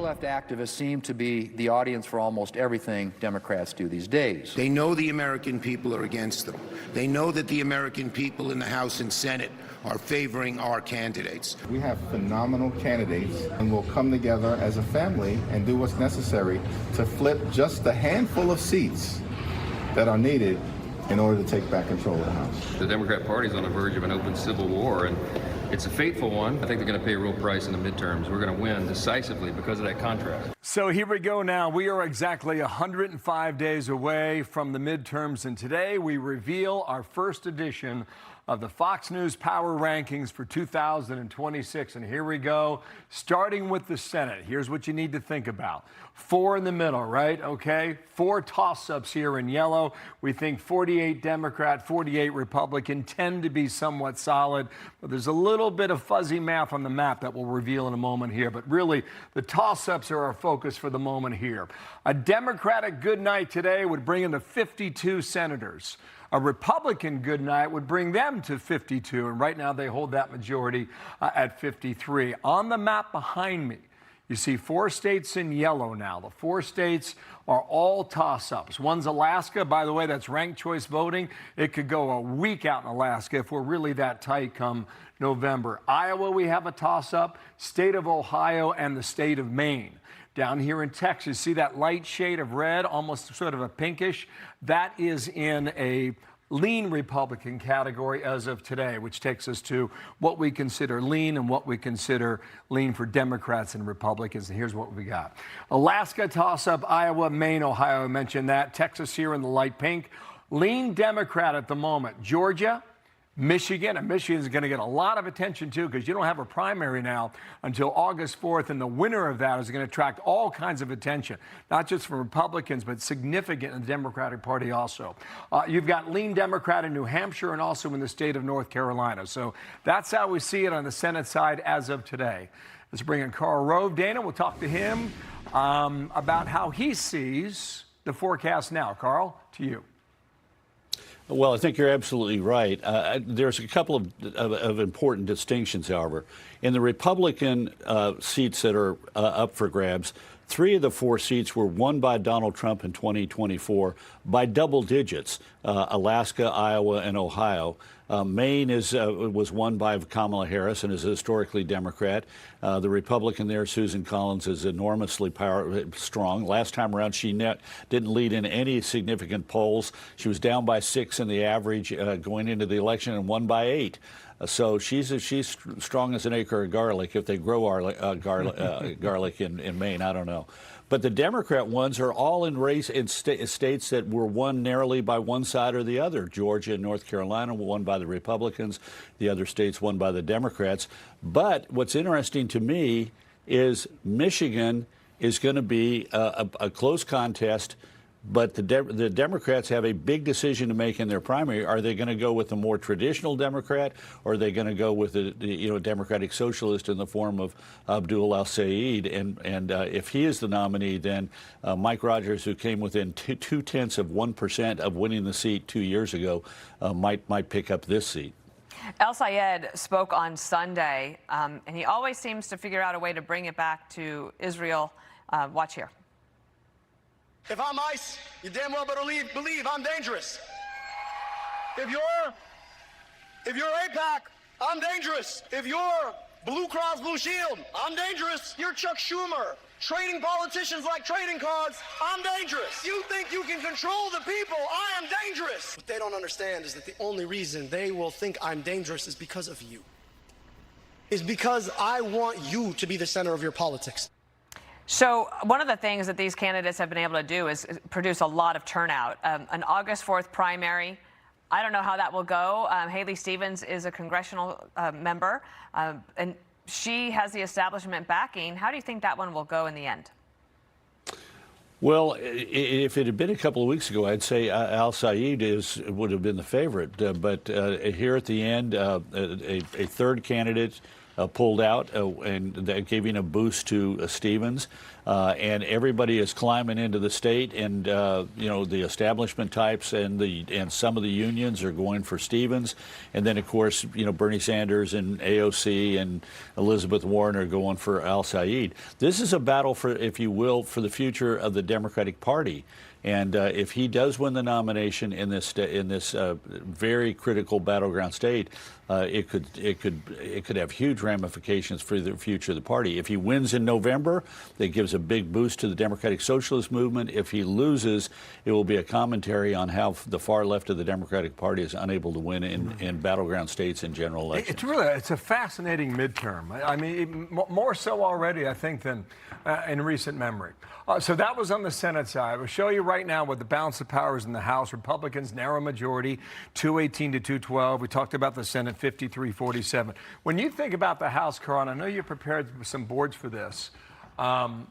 far-left activists seem to be the audience for almost everything Democrats do these days. They know the American people are against them. They know that the American people in the House and Senate are favoring our candidates. We have phenomenal candidates, and we'll come together as a family and do what's necessary to flip just a handful of seats that are needed in order to take back control of the House. The Democrat Party is on the verge of an open civil war, and it's a fateful one. I think they're going to pay a real price in the midterms. We're going to win decisively because of that contrast. So here we go now. We are exactly 105 days away from the midterms, and today we reveal our first edition of the Fox News Power Rankings for 2026. And here we go, starting with the Senate. Here's what you need to think about. 4 in the middle, right? Okay. 4 toss-ups here in yellow. We think 48 Democrat, 48 Republican tend to be somewhat solid. But there's a little bit of fuzzy math on the map that we'll reveal in a moment here. But really, the toss-ups are our focus for the moment here. A Democratic good night today would bring in the 52 senators. A Republican good night would bring them to 52, and right now they hold that majority at 53. On the map behind me, you see 4 states in yellow now. The 4 states are all toss-ups. One's Alaska. By the way, that's ranked choice voting. It could go a week out in Alaska if we're really that tight come November. Iowa, we have a toss-up. State of Ohio and the state of Maine. Down here in Texas, see that light shade of red, almost sort of a pinkish? That is in a lean Republican category as of today, which takes us to what we consider lean and what we consider lean for Democrats and Republicans. And here's what we got. Alaska toss-up, Iowa, Maine, Ohio, I mentioned that. Texas here in the light pink. Lean Democrat at the moment. Georgia, Michigan, and Michigan is going to get a lot of attention, too, because you don't have a primary now until August 4th, and the winner of that is going to attract all kinds of attention, not just from Republicans, but significant in the Democratic Party also. You've got lean Democrat in New Hampshire and also in the state of North Carolina. So that's how we see it on the Senate side as of today. Let's bring in Karl Rove. Dana, we'll talk to him about how he sees the forecast now. Karl, to you. Well, I think you're absolutely right. There's a couple of important distinctions, however. In the Republican seats that are up for grabs, 3 of the 4 seats were won by Donald Trump in 2024 by double digits, Alaska, Iowa, and Ohio. Maine was won by Kamala Harris and is historically Democrat. The Republican there, Susan Collins, is enormously strong. Last time around, she didn't lead in any significant polls. She was down by 6 in the average going into the election and won by 8. So she's strong as an acre of garlic. If they grow garlic in Maine, I don't know. But the Democrat ones are all in states that were won narrowly by one side or the other. Georgia and North Carolina were won by the Republicans. The other states won by the Democrats. But what's interesting to me is Michigan is going to be a close contest. But the Democrats have a big decision to make in their primary. Are they going to go with the more traditional Democrat, or are they going to go with the Democratic Socialist in the form of Abdul al-Sayed? And if he is the nominee, then Mike Rogers, who came within 0.2% of winning the seat 2 years ago, might pick up this seat. Al-Sayed spoke on Sunday, and he always seems to figure out a way to bring it back to Israel. Watch here. If I'm ICE, you damn well better believe I'm dangerous. If you're AIPAC, I'm dangerous. If you're Blue Cross Blue Shield, I'm dangerous. You're Chuck Schumer, trading politicians like trading cards, I'm dangerous. You think you can control the people, I am dangerous. What they don't understand is that the only reason they will think I'm dangerous is because of you. Is because I want you to be the center of your politics. So one of the things that these candidates have been able to do is produce a lot of turnout. An August 4th primary, I don't know how that will go. Haley Stevens is a congressional member, and she has the establishment backing. How do you think that one will go in the end? Well, if it had been a couple of weeks ago, I'd say al-Sayed would have been the favorite. But here at the end, a third candidate pulled out, and that giving a boost to Stevens. And everybody is climbing into the state, and the establishment types and some of the unions are going for Stevens, and then of course Bernie Sanders and AOC and Elizabeth Warren are going for al-Said. This is a battle for, if you will, for the future of the Democratic Party. And if he does win the nomination in this very critical battleground state, it could have huge ramifications for the future of the party. If he wins in November, that gives a big boost to the Democratic Socialist movement. If he loses, it will be a commentary on how the far left of the Democratic Party is unable to win in battleground states in general elections. It's a fascinating midterm. I mean, more so already, I think, than in recent memory. So that was on the Senate side. We'll show you right now what the balance of powers in the House. Republicans, narrow majority, 218 to 212. We talked about the Senate, 53-47. When you think about the House, Karl, I know you prepared some boards for this. How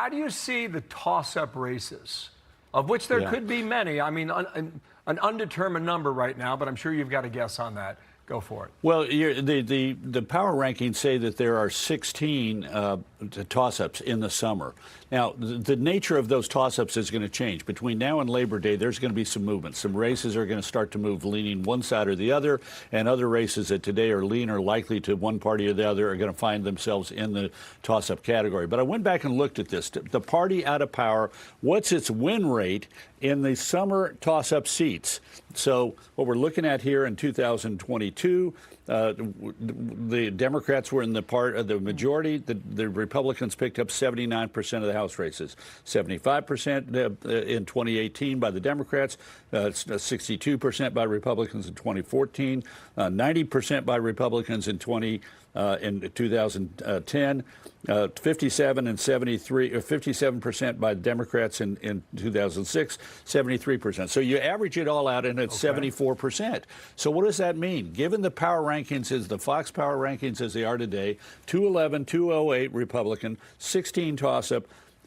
do you see the toss-up races, of which there could be many? I mean, an undetermined number right now, but I'm sure you've got a guess on that. Go for it. Well, the power rankings say that there are 16 toss-ups in the summer. Now, the nature of those toss-ups is going to change. Between now and Labor Day, there's going to be some movement. Some races are going to start to move leaning one side or the other, and other races that today are lean or likely to one party or the other are going to find themselves in the toss-up category. But I went back and looked at this. The party out of power, what's its win rate in the summer toss-up seats? So what we're looking at here in 2022, the Democrats were in the majority. The Republicans picked up 79% of the House races, 75% in 2018 by the Democrats, 62% by Republicans in 2014, 90% by Republicans in 2010. 57 and 73, or 57% by Democrats in 2006, 73%. So you average it all out, and it's 74%. So what does that mean? Given the power rankings as the Fox power rankings as they are today, 211, 208 Republican, 16 toss-up.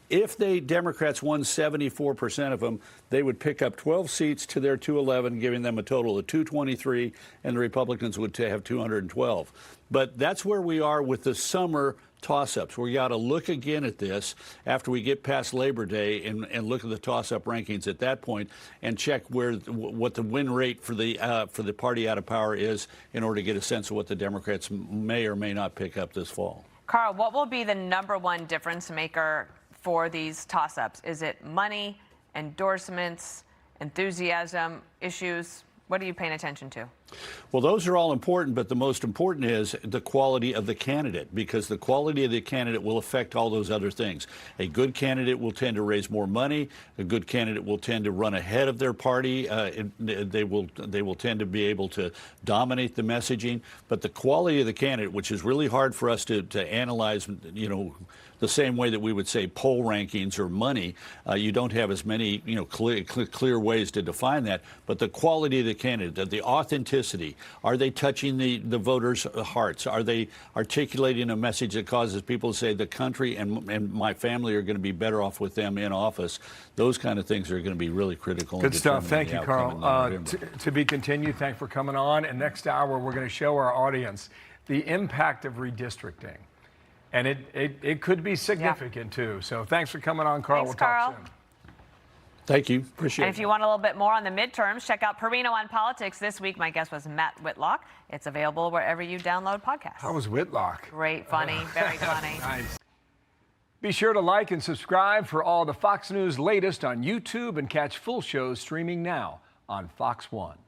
If the Democrats won 74% of them, they would pick up 12 seats to their 211, giving them a total of 223, and the Republicans would have 212. But that's where we are with the summer toss-ups. We got to look again at this after we get past Labor Day and look at the toss-up rankings at that point and check what the win rate for the party out of power is in order to get a sense of what the Democrats may or may not pick up this fall. Karl, what will be the #1 difference maker for these toss-ups? Is it money, endorsements, enthusiasm, issues? What are you paying attention to? Well, those are all important, but the most important is the quality of the candidate, because the quality of the candidate will affect all those other things. A good candidate will tend to raise more money. A good candidate will tend to run ahead of their party. They will tend to be able to dominate the messaging. But the quality of the candidate, which is really hard for us to analyze, the same way that we would say poll rankings or money, you don't have as many clear ways to define that. But the quality of the candidate, the authenticity, are they touching the voters' hearts? Are they articulating a message that causes people to say the country and my family are going to be better off with them in office? Those kind of things are going to be really critical. Good stuff. Thank you, Karl. To be continued. Thanks for coming on. And next hour, we're going to show our audience the impact of redistricting. And it could be significant, too. So thanks for coming on, Karl. Thanks, we'll Karl. talk soon. Thank you. Appreciate it. And if you want a little bit more on the midterms, check out Perino on Politics. This week, my guest was Matt Whitlock. It's available wherever you download podcasts. How was Whitlock? Great, funny, very funny. Nice. Be sure to like and subscribe for all the Fox News latest on YouTube and catch full shows streaming now on Fox One.